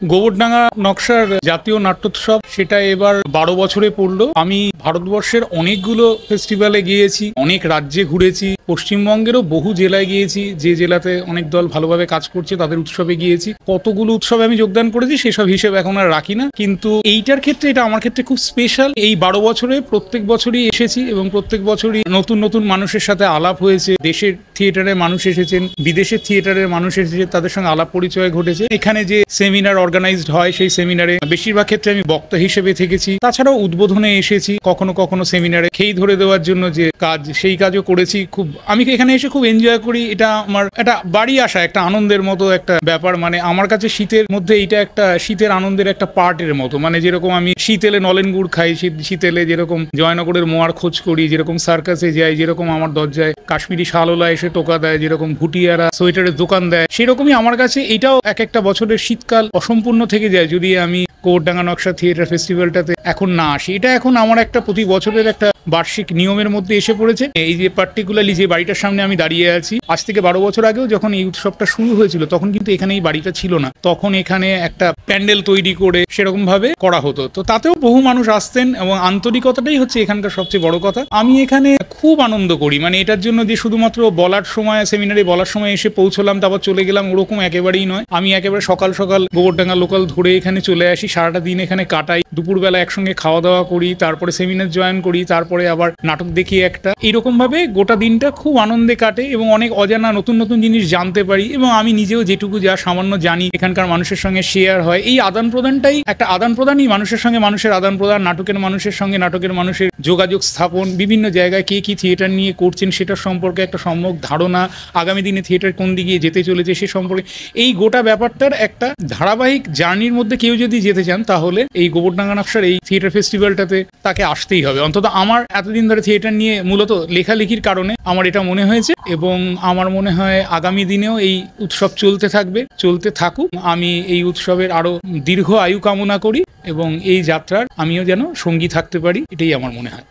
গোবরডাঙ্গা নকশার জাতীয় নাট্যোৎসব সেটা এবার 12 বছরে পড়লো। আমি ভারতবর্ষের অনেকগুলো ফেস্টিভ্যালে গিয়েছি, অনেক রাজ্যে ঘুরেছি, পশ্চিমবঙ্গেরও বহু জেলায় গিয়েছি, যে জেলাতে অনেক দল ভালোভাবে কাজ করছে তাদের উৎসবে গিয়েছি। কতগুলো উৎসবে আমি যোগদান করেছি সেসব হিসেব এখন আর রাখি না, কিন্তু এইটার ক্ষেত্রে এটা আমার ক্ষেত্রে খুব স্পেশাল। এই 12 বছরে প্রত্যেক বছরই এসেছি এবং প্রত্যেক বছরই নতুন নতুন মানুষের সাথে আলাপ হয়েছে। দেশের থিয়েটারের মানুষ এসেছেন, বিদেশের থিয়েটারের মানুষ এসেছে, তাদের সঙ্গে আলাপ পরিচয় ঘটেছে। এখানে যে সেমিনার অর্গানাইজড হয় সেই সেমিনারে বেশিরভাগ ক্ষেত্রে আমি বক্তা হিসেবে থেকেছি। তাছাড়াও উদ্বোধনে এসেছি, কখনো কখনো সেমিনারে খেই ধরে দেওয়ার জন্য যে কাজ, সেই কাজও করেছি। খুব আমি এখানে এসে খুব এনজয় করি। এটা আমার একটা বাড়ি আসা, একটা আনন্দের মতো একটা ব্যাপার। মানে আমার কাছে শীতের মধ্যে এইটা একটা শীতের আনন্দের একটা পার্টের মতো। মানে যেরকম আমি শীত এলে নলেন গুড় খাই, শীত এলে যেরকম জয়নগরের মোয়ার খোঁজ করি, যেরকম সার্কাসে যাই, যেরকম আমার দরজায় কাশ্মীরি শালওলা এসে টোকা দেয়, যেরকম ভুটিয়ারা সোয়েটারের দোকান দেয়, সেরকমই আমার কাছে এটাও এক একটা বছরের শীতকাল অসম্পূর্ণ থেকে যায় যদি আমি গোবরডাঙ্গা নকশা থিয়েটার ফেস্টিভ্যালটাতে এখন না আসি। এটা এখন আমার একটা প্রতি বছরের একটা বার্ষিক নিয়মের মধ্যে এসে পড়েছে। এই যে পার্টিকুলারলি যে বাড়িটার সামনে আমি দাঁড়িয়ে আছি, আজ থেকে 12 বছর আগেও যখন এই উৎসবটা শুরু হয়েছিল তখন কিন্তু এখানে এই বাড়িটা ছিল না। তখন এখানে একটা প্যান্ডেল তৈরি করে সেরকম ভাবে করা হতো। তো তাতেও বহু মানুষ আসতেন এবং আন্তরিকতাটাই হচ্ছে এখানকার সবচেয়ে বড় কথা। আমি এখানে খুব আনন্দ করি। মানে এটার জন্য যে শুধুমাত্র বলার সময়, সেমিনারে বলার সময় এসে পৌঁছলাম তারপর চলে গেলাম, ওরকম একেবারেই নয়। আমি একেবারে সকাল সকাল গোবরডাঙ্গা লোকাল ধরে এখানে চলে আসি, সারাটা দিন এখানে কাটাই, দুপুরবেলা একসঙ্গে খাওয়া দাওয়া করি, তারপরে সেমিনার জয়েন করি, তারপরে আবার নাটক দেখি একটা। এইরকম ভাবে গোটা দিনটা খুব আনন্দে কাটে এবং অনেক অজানা নতুন নতুন জিনিস জানতে পারি এবং আমি নিজেও যেটুকু যা সামান্য জানি এখানকার মানুষের সঙ্গে শেয়ার হয়। এই আদান প্রদানটাই একটা আদান প্রদানই, মানুষের সঙ্গে মানুষের আদান প্রদান, নাটকের মানুষের সঙ্গে নাটকের মানুষের যোগাযোগ স্থাপন, বিভিন্ন জায়গায় কে কি থিয়েটার নিয়ে করছেন সেটার সম্পর্কে একটা সম্যক ধারণা, আগামী দিনে থিয়েটার কোন দিকে যেতে চলেছে সে সম্পর্কে, এই গোটা ব্যাপারটার একটা ধারাবাহিক জার্নির মধ্যে কেউ যদি যেতে চান তাহলে এই গোবরডাঙ্গা নকশার এই থিয়েটার ফেস্টিভ্যালটাতে তাকে আসতেই হবে। অন্তত আমার এতদিন ধরে থিয়েটার নিয়ে মূলত লেখালেখির কারণে আমার এটা মনে হয়েছে এবং আমার মনে হয় আগামী দিনেও এই উৎসব চলতে থাকবে, চলতে থাকুক। আমি এই উৎসবের আরো দীর্ঘ আয়ু কামনা করি এবং এই যাত্রার আমিও যেন সঙ্গী থাকতে পারি, এটাই আমার মনে হয়।